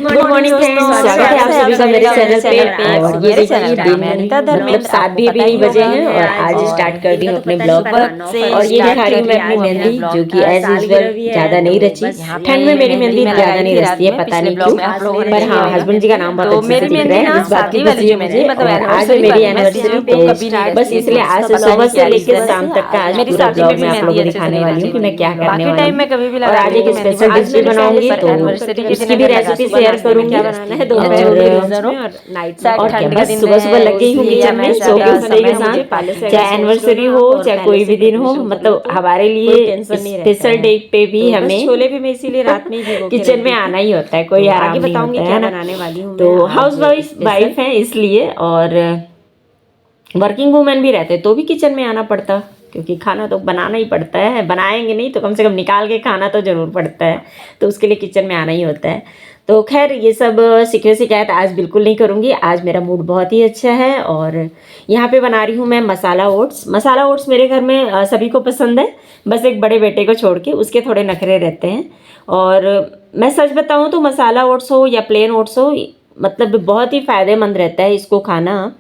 Good morning friends, स्वागत है आप सभी का मेरे चैनल पे। और ये देखिए दिन मतलब 7 भी अभी नहीं बजे हैं और आज स्टार्ट कर दी हूँ अपने ब्लॉग पर। और ये दिखा रही हूँ मैं अपनी मेहंदी, जो कि एज यूजुअल ज्यादा नहीं रची। ठंड में मेरी मेहंदी ज्यादा नहीं रचती है, पता नहीं क्यों। पर हाँ, हस्बैंड जी का नाम बहुत अच्छे से दिख रहा है, इस बात की खुशी है मुझे। और आज है मेरी एनिवर्सरी, तो बस इसलिए आज से सुबह से लेकर शाम तक का आज पूरा ब्लॉग मैं आप लोगों को दिखाने वाली हूँ कि मैं क्या करने वाली हूँ। और आज एक स्पेशल डिश भी बनाऊंगी, तो उसकी भी रेसिपी शेयर करूंगी। और क्या, बस सुबह सुबह लग गई हूँ किचन में, सो के उठने के साथ। चाहे एनिवर्सरी हो चाहे कोई भी दिन हो, मतलब हमारे लिए स्पेशल डे पे भी हमें छोले भी मैं इसीलिए रात में किचन में आना ही होता है, कोई आराम नहीं होता है ना। तो हाउस वाइफ है इसलिए, और वर्किंग वूमेन भी रहते तो भी किचन में आना पड़ता, क्योंकि खाना तो बनाना ही पड़ता है। बनाएंगे नहीं तो कम से कम निकाल के खाना तो ज़रूर पड़ता है, तो उसके लिए किचन में आना ही होता है। तो खैर, ये सब शिकवे शिकायत आज बिल्कुल नहीं करूँगी। आज मेरा मूड बहुत ही अच्छा है। और यहाँ पे बना रही हूँ मैं मसाला ओट्स। मसाला ओट्स मेरे घर में सभी को पसंद है, बस एक बड़े बेटे को छोड़ के, उसके थोड़े नखरे रहते हैं। और मैं सच बताऊँ तो मसाला ओट्स हो या प्लेन ओट्स हो, मतलब बहुत ही फ़ायदेमंद रहता है इसको खाना।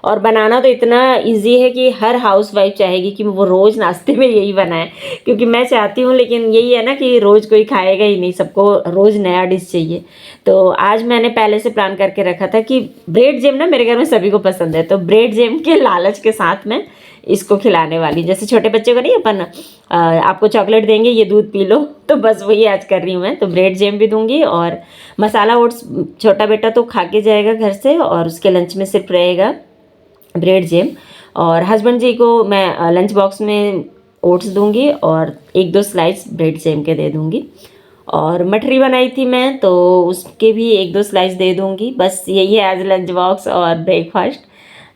और बनाना तो इतना इजी है कि हर हाउस वाइफ चाहेगी कि वो रोज़ नाश्ते में यही बनाए, क्योंकि मैं चाहती हूँ, लेकिन यही है ना कि रोज़ कोई खाएगा ही नहीं, सबको रोज़ नया डिश चाहिए। तो आज मैंने पहले से प्लान करके रखा था कि ब्रेड जैम ना मेरे घर में सभी को पसंद है, तो ब्रेड जैम के लालच के साथ मैं इसको खिलाने वाली। जैसे छोटे बच्चे को नहीं अपन आपको चॉकलेट देंगे, ये दूध पी लो, तो बस वही आज कर रही हूँ मैं। तो ब्रेड जैम भी दूंगी, और मसाला ओट्स छोटा बेटा तो खा के जाएगा घर से, और उसके लंच में सिर्फ रहेगा ब्रेड जैम। और हस्बैंड जी को मैं लंच बॉक्स में ओट्स दूंगी और 1-2 स्लाइस ब्रेड जैम के दे दूंगी। और मठरी बनाई थी मैं, तो उसके भी 1-2 स्लाइस दे दूंगी। बस यही है आज लंच बॉक्स और ब्रेकफास्ट,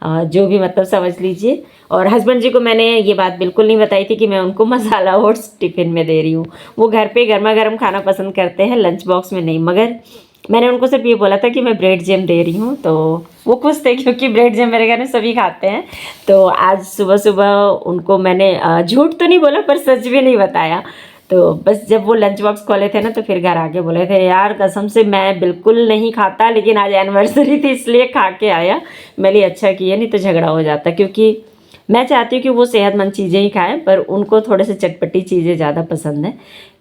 जो भी मतलब समझ लीजिए। और हस्बैंड जी को मैंने ये बात बिल्कुल नहीं बताई थी कि मैं उनको मसाला ओट्स टिफ़िन में दे रही हूँ। वो घर पे गर्मा गर्म खाना पसंद करते हैं, लंच बॉक्स में नहीं। मगर मैंने उनको सिर्फ ये बोला था कि मैं ब्रेड जैम दे रही हूँ, तो वो खुश थे, क्योंकि ब्रेड जैम मेरे घर में सभी खाते हैं। तो आज सुबह सुबह उनको मैंने झूठ तो नहीं बोला, पर सच भी नहीं बताया। तो बस जब वो लंच बॉक्स खोले थे ना, तो फिर घर आके बोले थे, यार कसम से मैं बिल्कुल नहीं खाता, लेकिन आज एनिवर्सरी थी इसलिए खा के आया। मैंने अच्छा किया, नहीं तो झगड़ा हो जाता, क्योंकि मैं चाहती हूँ कि वो सेहतमंद चीज़ें ही खाएं, पर उनको थोड़े से चटपटी चीज़ें ज़्यादा पसंद है।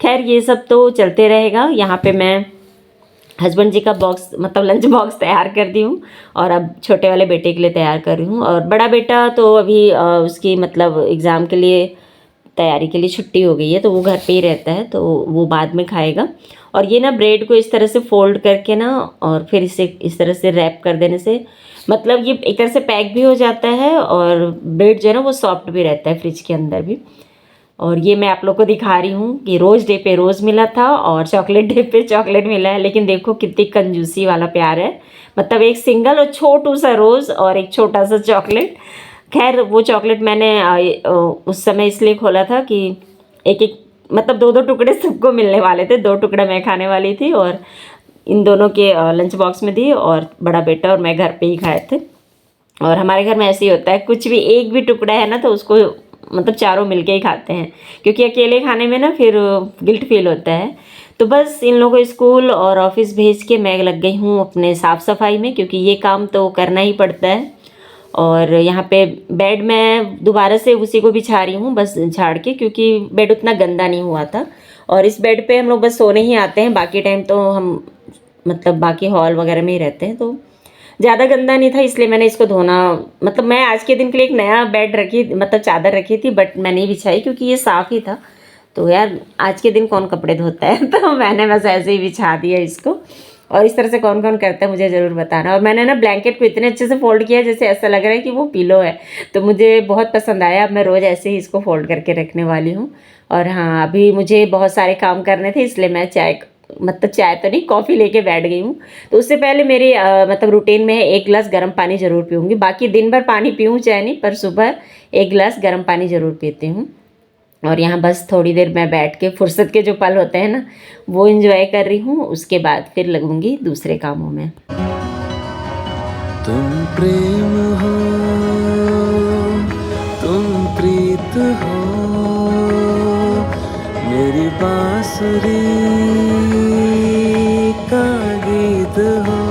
खैर, ये सब तो चलते रहेगा। यहाँ पे मैं हस्बैंड जी का बॉक्स, मतलब लंच बॉक्स तैयार कर दी हूँ, और अब छोटे वाले बेटे के लिए तैयार कर रही हूँ। और बड़ा बेटा तो अभी उसकी मतलब एग्ज़ाम के लिए तैयारी के लिए छुट्टी हो गई है, तो वो घर पे ही रहता है, तो वो बाद में खाएगा। और ये ना ब्रेड को इस तरह से फोल्ड करके ना, और फिर इसे इस तरह से रैप कर देने से, मतलब ये एक तरह से पैक भी हो जाता है, और ब्रेड जो है ना वो सॉफ्ट भी रहता है फ्रिज के अंदर भी। और ये मैं आप लोग को दिखा रही हूँ कि रोज़ डे पे रोज़ मिला था और चॉकलेट डे पे चॉकलेट मिला है, लेकिन देखो कितनी कंजूसी वाला प्यार है। मतलब एक सिंगल और छोटू सा रोज़ और एक छोटा सा चॉकलेट। खैर, वो चॉकलेट मैंने उस समय इसलिए खोला था कि एक एक मतलब 2-2 टुकड़े सबको मिलने वाले थे, 2 टुकड़ा मैं खाने वाली थी, और इन दोनों के लंच बॉक्स में दी, और बड़ा बेटा और मैं घर पे ही खाए थे। और हमारे घर में ऐसे ही होता है, कुछ भी एक भी टुकड़ा है ना, तो उसको मतलब चारों मिलके ही खाते हैं, क्योंकि अकेले खाने में ना फिर गिल्ट फील होता है। तो बस इन लोगों को स्कूल और ऑफिस भेज के मैं लग गई हूँ अपने साफ़ सफाई में, क्योंकि ये काम तो करना ही पड़ता है। और यहाँ पे बेड में दोबारा से उसी को बिछा रही हूँ, बस झाड़ के, क्योंकि बेड उतना गंदा नहीं हुआ था। और इस बेड पे हम लोग बस सोने ही आते हैं, बाकी टाइम तो हम मतलब बाकी हॉल वगैरह में ही रहते हैं, तो ज़्यादा गंदा नहीं था, इसलिए मैंने इसको धोना, मतलब मैं आज के दिन के लिए एक नया बेड रखी, मतलब चादर रखी थी, बट मैं नहीं बिछाई क्योंकि ये साफ़ ही था। तो यार आज के दिन कौन कपड़े धोता है तो मैंने बस ऐसे ही बिछा दिया इसको। और इस तरह से कौन कौन करता है मुझे ज़रूर बताना। और मैंने ना ब्लैंकेट को इतने अच्छे से फोल्ड किया जैसे ऐसा लग रहा है कि वो पिलो है, तो मुझे बहुत पसंद आया। अब मैं रोज़ ऐसे ही इसको फोल्ड करके रखने वाली हूँ। और हाँ, अभी मुझे बहुत सारे काम करने थे, इसलिए मैं चाय तो नहीं, कॉफ़ी लेके बैठ गई हूँ। तो उससे पहले मेरी मतलब रूटीन में है 1 गिलास गर्म पानी ज़रूर पीऊँगी। बाकी दिन भर पानी पीऊँ चाहे नहीं, पर सुबह 1 गिलास गर्म पानी ज़रूर पीती हूँ। और यहाँ बस थोड़ी देर मैं बैठ के फुर्सत के जो पल होते हैं ना, वो एंजॉय कर रही हूँ। उसके बाद फिर लगूंगी दूसरे कामों में। तुम प्रेम हो, तुम प्रीत हो, बांसुरी का गीत हो।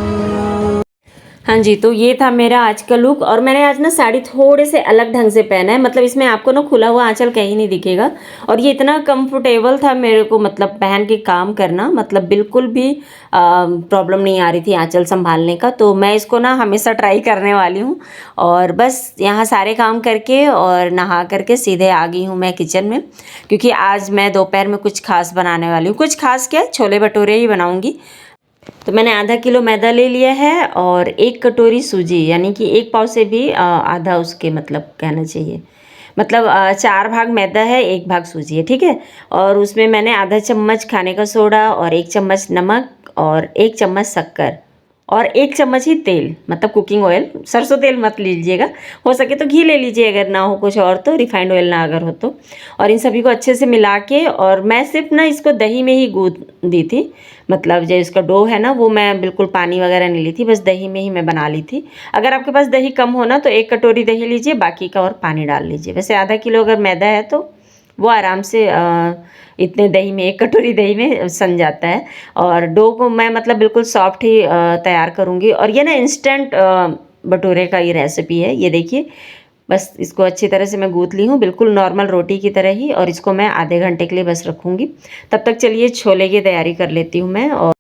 हाँ जी, तो ये था मेरा आज का लुक। और मैंने आज ना साड़ी थोड़े से अलग ढंग से पहना है, मतलब इसमें आपको ना खुला हुआ आंचल कहीं नहीं दिखेगा। और ये इतना कंफर्टेबल था मेरे को, मतलब पहन के काम करना, मतलब बिल्कुल भी प्रॉब्लम नहीं आ रही थी आंचल संभालने का। तो मैं इसको ना हमेशा ट्राई करने वाली हूँ। और बस यहाँ सारे काम करके और नहा करके सीधे आ गई हूँ मैं किचन में, क्योंकि आज मैं दोपहर में कुछ खास बनाने वाली हूँ। कुछ खास क्या, छोले भटूरे ही बनाऊँगी। तो मैंने आधा किलो मैदा ले लिया है और 1 कटोरी सूजी, यानी कि 1 पाव से भी आधा, उसके मतलब कहना चाहिए, मतलब 4 भाग मैदा है, 1 भाग सूजी है, ठीक है। और उसमें मैंने आधा चम्मच खाने का सोडा और 1 चम्मच नमक और 1 चम्मच शक्कर और 1 चम्मच ही तेल, मतलब कुकिंग ऑयल, सरसों तेल मत लीजिएगा, हो सके तो घी ले लीजिए, अगर ना हो कुछ और तो रिफाइंड ऑयल ना अगर हो तो। और इन सभी को अच्छे से मिला के, और मैं सिर्फ ना इसको दही में ही गूंद दी थी, मतलब जो इसका डो है ना वो मैं बिल्कुल पानी वगैरह नहीं ली थी, बस दही में ही मैं बना ली थी। अगर आपके पास दही कम हो ना तो 1 कटोरी दही लीजिए, बाकी का और पानी डाल लीजिए। वैसे आधा किलो अगर मैदा है तो वो आराम से इतने दही में, 1 कटोरी दही में सन जाता है। और डो को मैं मतलब बिल्कुल सॉफ्ट ही तैयार करूँगी। और ये ना इंस्टेंट भटूरे का ये रेसिपी है, ये देखिए। बस इसको अच्छी तरह से मैं गूँथ ली हूँ, बिल्कुल नॉर्मल रोटी की तरह ही। और इसको मैं आधे घंटे के लिए बस रखूँगी। तब तक चलिए छोले की तैयारी कर लेती हूँ मैं। और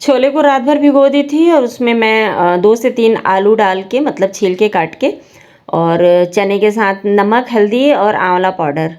छोले को रात भर भिगो दी थी, और उसमें मैं 2 से 3 आलू डाल के, मतलब छील के काट के, और चने के साथ नमक, हल्दी और आंवला पाउडर,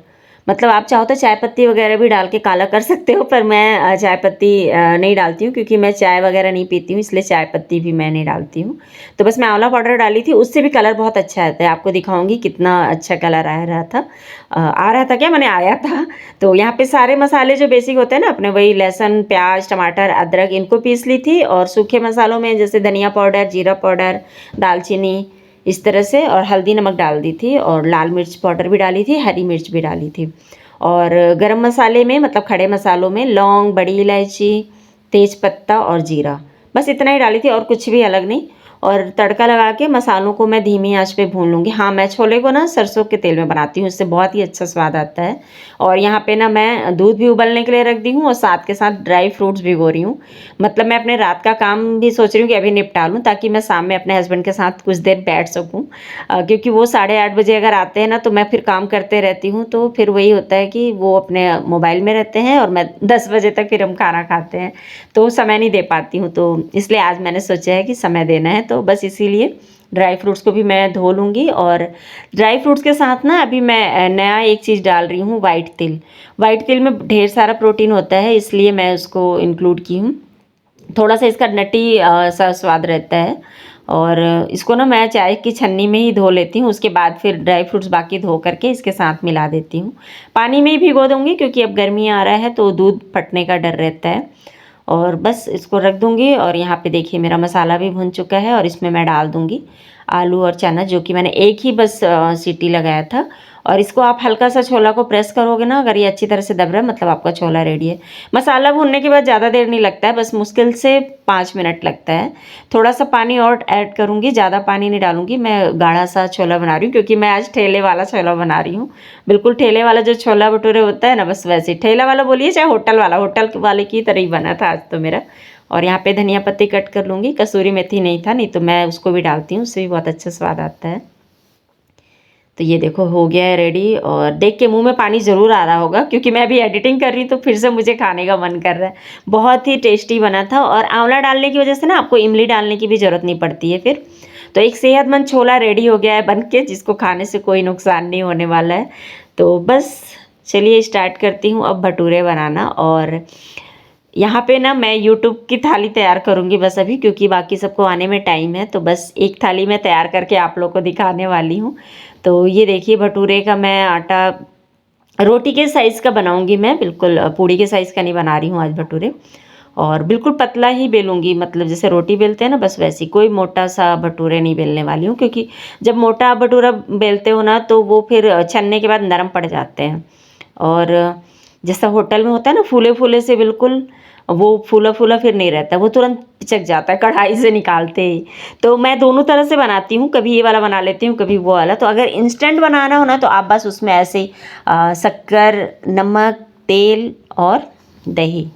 मतलब आप चाहो तो चाय पत्ती वगैरह भी डाल के काला कर सकते हो, पर मैं चाय पत्ती नहीं डालती हूँ, क्योंकि मैं चाय वगैरह नहीं पीती हूँ, इसलिए चाय पत्ती भी मैं नहीं डालती हूँ। तो बस मैं आंवला पाउडर डाली थी, उससे भी कलर बहुत अच्छा आता है। आपको दिखाऊंगी कितना अच्छा कलर आ रहा था। आ रहा था क्या, मैंने आया था। तो यहाँ पे सारे मसाले जो बेसिक होते हैं ना अपने, वही लहसुन, प्याज, टमाटर, अदरक, इनको पीस ली थी। और सूखे मसालों में जैसे धनिया पाउडर, जीरा पाउडर, दालचीनी, इस तरह से, और हल्दी नमक डाल दी थी, और लाल मिर्च पाउडर भी डाली थी, हरी मिर्च भी डाली थी। और गरम मसाले में, मतलब खड़े मसालों में, लौंग, बड़ी इलायची, तेज पत्ता और जीरा, बस इतना ही डाली थी, और कुछ भी अलग नहीं। और तड़का लगा के मसालों को मैं धीमी आंच पे भून लूँगी। हाँ, मैं छोले को ना सरसों के तेल में बनाती हूँ, इससे बहुत ही अच्छा स्वाद आता है। और यहाँ पे ना मैं दूध भी उबलने के लिए रख दी हूँ, और साथ के साथ ड्राई फ्रूट्स भिगो रही हूँ। मतलब मैं अपने रात का काम भी सोच रही हूँ कि अभी निपटा लूँ, ताकि मैं शाम में अपने हस्बैंड के साथ कुछ देर बैठ सकूँ। क्योंकि वो 8:30 बजे अगर आते हैं ना, तो मैं फिर काम करते रहती हूँ, तो फिर वही होता है कि वो अपने मोबाइल में रहते हैं, और मैं 10 बजे तक फिर हम खाना खाते हैं, तो समय नहीं दे पाती हूँ। तो इसलिए आज मैंने सोचा है कि समय देना है, तो बस इसीलिए ड्राई फ्रूट्स को भी मैं धो लूँगी। और ड्राई फ्रूट्स के साथ ना अभी मैं नया एक चीज़ डाल रही हूँ, वाइट तिल। वाइट तिल में ढेर सारा प्रोटीन होता है, इसलिए मैं उसको इंक्लूड की हूँ। थोड़ा सा इसका नटी सा स्वाद रहता है। और इसको ना मैं चाय की छन्नी में ही धो लेती हूँ, उसके बाद फिर ड्राई फ्रूट्स बाकी धो करके इसके साथ मिला देती हूँ। पानी में ही भिगो दूँगी, क्योंकि अब गर्मी आ रहा है तो दूध फटने का डर रहता है। और बस इसको रख दूँगी। और यहाँ पे देखिए मेरा मसाला भी भुन चुका है, और इसमें मैं डाल दूँगी आलू और चना, जो कि मैंने एक ही बस सीटी लगाया था। और इसको आप हल्का सा छोला को प्रेस करोगे ना, अगर ये अच्छी तरह से दब रहा है, मतलब आपका छोला रेडी है। मसाला भूनने के बाद ज़्यादा देर नहीं लगता है, बस मुश्किल से 5 मिनट लगता है। थोड़ा सा पानी और ऐड करूँगी, ज़्यादा पानी नहीं डालूँगी। मैं गाढ़ा सा छोला बना रही हूँ, क्योंकि मैं आज ठेले वाला छोला बना रही हूँ। बिल्कुल ठेले वाला जो छोला भटूरे होता है ना, बस वैसे ठेला वाला बोलिए चाहे होटल वाला, होटल वाले की तरह ही बना था आज तो मेरा। और यहाँ पे धनिया पत्ती कट कर लूँगी, कसूरी मेथी नहीं था, नहीं तो मैं उसको भी डालती हूँ, उससे भी बहुत अच्छा स्वाद आता है। तो ये देखो हो गया है रेडी। और देख के मुंह में पानी ज़रूर आ रहा होगा, क्योंकि मैं अभी एडिटिंग कर रही हूँ, तो फिर से मुझे खाने का मन कर रहा है। बहुत ही टेस्टी बना था। और आंवला डालने की वजह से ना आपको इमली डालने की भी ज़रूरत नहीं पड़ती है फिर। तो एक सेहतमंद छोला रेडी हो गया है बन के, जिसको खाने से कोई नुकसान नहीं होने वाला है। तो बस चलिए स्टार्ट करती हूँ अब भटूरे बनाना। और यहाँ पे ना मैं यूट्यूब की थाली तैयार करूँगी बस अभी, क्योंकि बाकी सबको आने में टाइम है। तो बस एक थाली में तैयार करके आप लोग को दिखाने वाली हूँ। तो ये देखिए भटूरे का मैं आटा रोटी के साइज़ का बनाऊँगी मैं, बिल्कुल पूड़ी के साइज़ का नहीं बना रही हूँ आज भटूरे। और बिल्कुल पतला ही बेलूँगी, मतलब जैसे रोटी बेलते हैं ना, बस वैसी, कोई मोटा सा भटूरे नहीं बेलने वाली हूँ। क्योंकि जब मोटा भटूरा बेलते हो ना, तो वो फिर छनने के बाद नरम पड़ जाते हैं। और जैसा होटल में होता है ना फूले फूले से, बिल्कुल वो फूला फूला फिर नहीं रहता, वो तुरंत पिचक जाता है कढ़ाई से निकालते ही। तो मैं दोनों तरह से बनाती हूँ, कभी ये वाला बना लेती हूँ, कभी वो वाला। तो अगर इंस्टेंट बनाना हो ना, तो आप बस उसमें ऐसे ही शक्कर, नमक, तेल और दही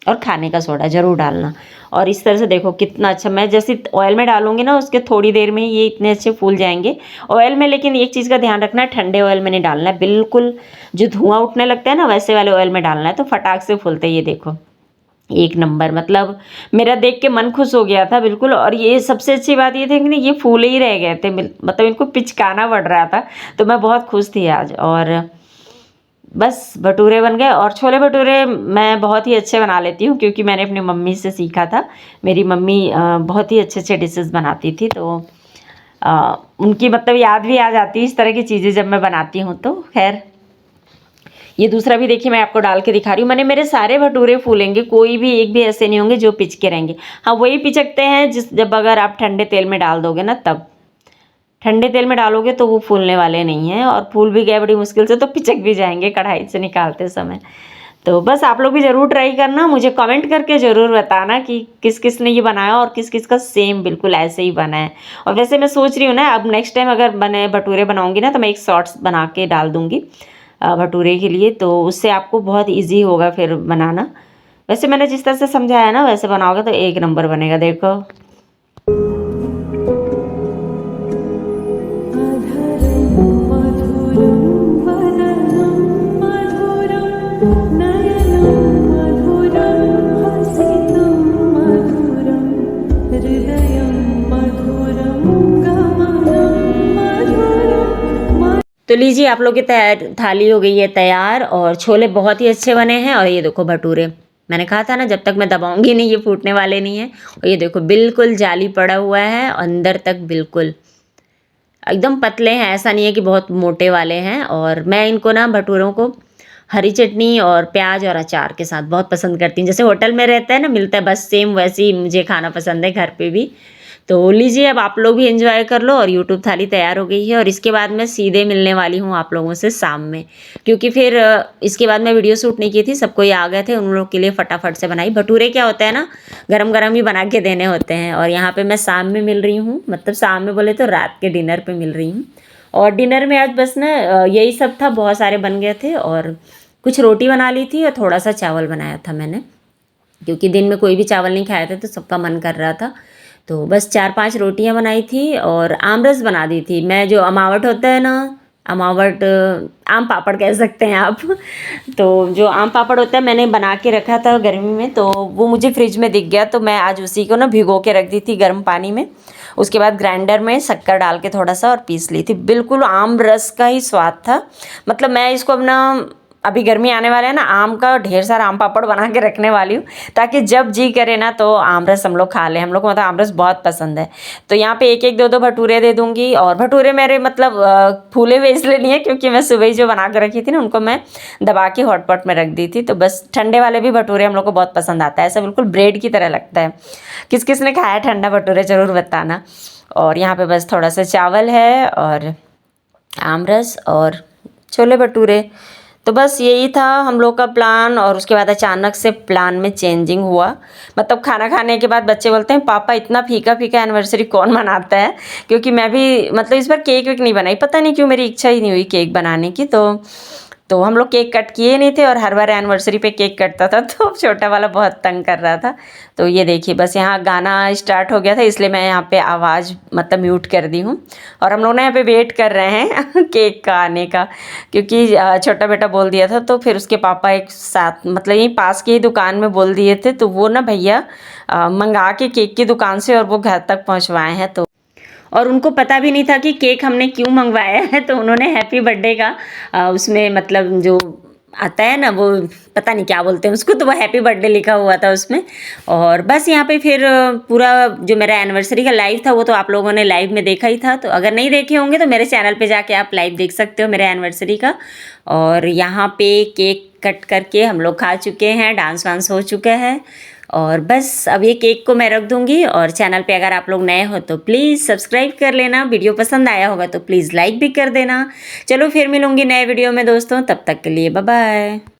और खाने का सोडा ज़रूर डालना। और इस तरह से देखो कितना अच्छा, मैं जैसे ऑयल में डालूंगी ना उसके थोड़ी देर में ये इतने अच्छे फूल जाएंगे ऑयल में। लेकिन एक चीज़ का ध्यान रखना है, ठंडे ऑयल में नहीं डालना है, बिल्कुल जो धुआं उठने लगता है ना वैसे वाले ऑयल में डालना है, तो फटाक से फूलते। ये देखो एक नंबर, मतलब मेरा देख के मन खुश हो गया था बिल्कुल। और ये सबसे अच्छी बात ये थी कि ये फूले ही रह गए थे, मतलब इनको पिचकाना पड़ रहा था, तो मैं बहुत खुश थी आज। और बस भटूरे बन गए। और छोले भटूरे मैं बहुत ही अच्छे बना लेती हूँ क्योंकि मैंने अपनी मम्मी से सीखा था। मेरी मम्मी बहुत ही अच्छे अच्छे डिशेस बनाती थी, तो उनकी मतलब याद भी आ जाती है इस तरह की चीज़ें जब मैं बनाती हूँ। तो खैर ये दूसरा भी देखिए मैं आपको डाल के दिखा रही हूँ। मैंने मेरे सारे भटूरे फूलेंगे, कोई भी एक भी ऐसे नहीं होंगे जो पिचके रहेंगे। हाँ वही पिचकते हैं जब अगर आप ठंडे तेल में डाल दोगे ना, तब ठंडे तेल में डालोगे तो वो फूलने वाले नहीं हैं। और फूल भी गए बड़ी मुश्किल से तो पिचक भी जाएंगे कढ़ाई से निकालते समय। तो बस आप लोग भी ज़रूर ट्राई करना, मुझे कमेंट करके ज़रूर बताना कि किस किस ने ये बनाया और किस किस का सेम बिल्कुल ऐसे ही बना है। और वैसे मैं सोच रही हूँ ना, अब नेक्स्ट टाइम अगर बने भटूरे बनाऊँगी ना तो मैं एक शॉर्ट्स बना के डाल दूँगी भटूरे के लिए, तो उससे आपको बहुत ईजी होगा फिर बनाना। वैसे मैंने जिस तरह से समझाया ना वैसे बनाओगे तो एक नंबर बनेगा। देखो तो लीजिए आप लोग की थाली हो गई है तैयार। और छोले बहुत ही अच्छे बने हैं। और ये देखो भटूरे, मैंने कहा था ना जब तक मैं दबाऊंगी नहीं ये फूटने वाले नहीं हैं। और ये देखो बिल्कुल जाली पड़ा हुआ है अंदर तक, बिल्कुल एकदम पतले हैं, ऐसा नहीं है कि बहुत मोटे वाले हैं। और मैं इनको ना भटूरों को हरी चटनी और प्याज और अचार के साथ बहुत पसंद करती हूँ। जैसे होटल में रहता है ना मिलता है, बस सेम वैसे ही मुझे खाना पसंद है घर पे भी। तो लीजिए अब आप लोग भी एंजॉय कर लो। और यूट्यूब थाली तैयार हो गई है। और इसके बाद मैं सीधे मिलने वाली हूँ आप लोगों से शाम में, क्योंकि फिर इसके बाद मैं वीडियो शूट नहीं की थी, सब कोई आ गए थे, उन लोग के लिए फटाफट से बनाई। भटूरे क्या होता है ना, गरम गरम ही बना के देने होते हैं। और यहाँ पे मैं शाम में मिल रही हूँ, मतलब शाम में बोले तो रात के डिनर पे मिल रही हूँ। और डिनर में आज बस ना यही सब था, बहुत सारे बन गए थे। और कुछ रोटी बना ली थी और थोड़ा सा चावल बनाया था मैंने, क्योंकि दिन में कोई भी चावल नहीं खाए थे तो सबका मन कर रहा था। तो बस 4-5 रोटियां बनाई थी और आमरस बना दी थी मैं। जो अमावट होता है ना, अमावट आम पापड़ कह सकते हैं आप तो जो आम पापड़ होता है मैंने बना के रखा था गर्मी में, तो वो मुझे फ्रिज में दिख गया, तो मैं आज उसी को ना भिगो के रख दी थी गर्म पानी में। उसके बाद ग्राइंडर में शक्कर डाल के थोड़ा सा और पीस ली थी। बिल्कुल आम रस का ही स्वाद था। मतलब मैं इसको अपना, अभी गर्मी आने वाला है ना, आम का ढेर सारा आम पापड़ बना के रखने वाली हूँ, ताकि जब जी करे ना तो आम रस हम लोग खा लें। हम लोग को मतलब आम रस बहुत पसंद है। तो यहाँ पे एक एक दो दो भटूरे दे दूँगी। और भटूरे मेरे मतलब फूले हुए इसलिए नहीं है क्योंकि मैं सुबह ही जो बना के रखी थी ना उनको मैं दबा के हॉटपॉट में रख दी थी। तो बस ठंडे वाले भी भटूरे हम लोग को बहुत पसंद आता है, ऐसा बिल्कुल ब्रेड की तरह लगता है। किस किस ने खाया ठंडा भटूरे ज़रूर बताना। और यहाँ पे बस थोड़ा सा चावल है और आम रस और छोले भटूरे। तो बस यही था हम लोग का प्लान। और उसके बाद अचानक से प्लान में चेंजिंग हुआ। मतलब खाना खाने के बाद बच्चे बोलते हैं पापा इतना फीका फीका एनिवर्सरी कौन मनाता है, क्योंकि मैं भी मतलब इस बार केक वेक नहीं बनाई, पता नहीं क्यों मेरी इच्छा ही नहीं हुई केक बनाने की। तो हम लोग केक कट किए नहीं थे। और हर बार एनिवर्सरी पे केक कटता था तो छोटा वाला बहुत तंग कर रहा था। तो ये देखिए बस यहाँ गाना स्टार्ट हो गया था, इसलिए मैं यहाँ पे आवाज़ मतलब म्यूट कर दी हूँ। और हम लोग ना यहाँ पे वेट कर रहे हैं केक का आने का, क्योंकि छोटा बेटा बोल दिया था। तो फिर उसके पापा एक साथ मतलब यहीं पास की ही दुकान में बोल दिए थे, तो वो ना भैया मंगा के केक की दुकान से और वो घर तक पहुँचवाए हैं। तो और उनको पता भी नहीं था कि केक हमने क्यों मंगवाया है। तो उन्होंने हैप्पी बर्थडे का उसमें मतलब जो आता है ना वो पता नहीं क्या बोलते हैं उसको, तो वो हैप्पी बर्थडे लिखा हुआ था उसमें। और बस यहाँ पे फिर पूरा जो मेरा एनिवर्सरी का लाइव था वो तो आप लोगों ने लाइव में देखा ही था। तो अगर नहीं देखे होंगे तो मेरे चैनल पे जाके आप लाइव देख सकते हो मेरे एनिवर्सरी का। और यहाँ पे केक कट करके हम लोग खा चुके हैं, डांस वांस हो चुका है। और बस अब ये केक को मैं रख दूँगी। और चैनल पे अगर आप लोग नए हो तो प्लीज़ सब्सक्राइब कर लेना, वीडियो पसंद आया होगा तो प्लीज़ लाइक भी कर देना। चलो फिर मिलूँगी नए वीडियो में दोस्तों, तब तक के लिए बाय बाय।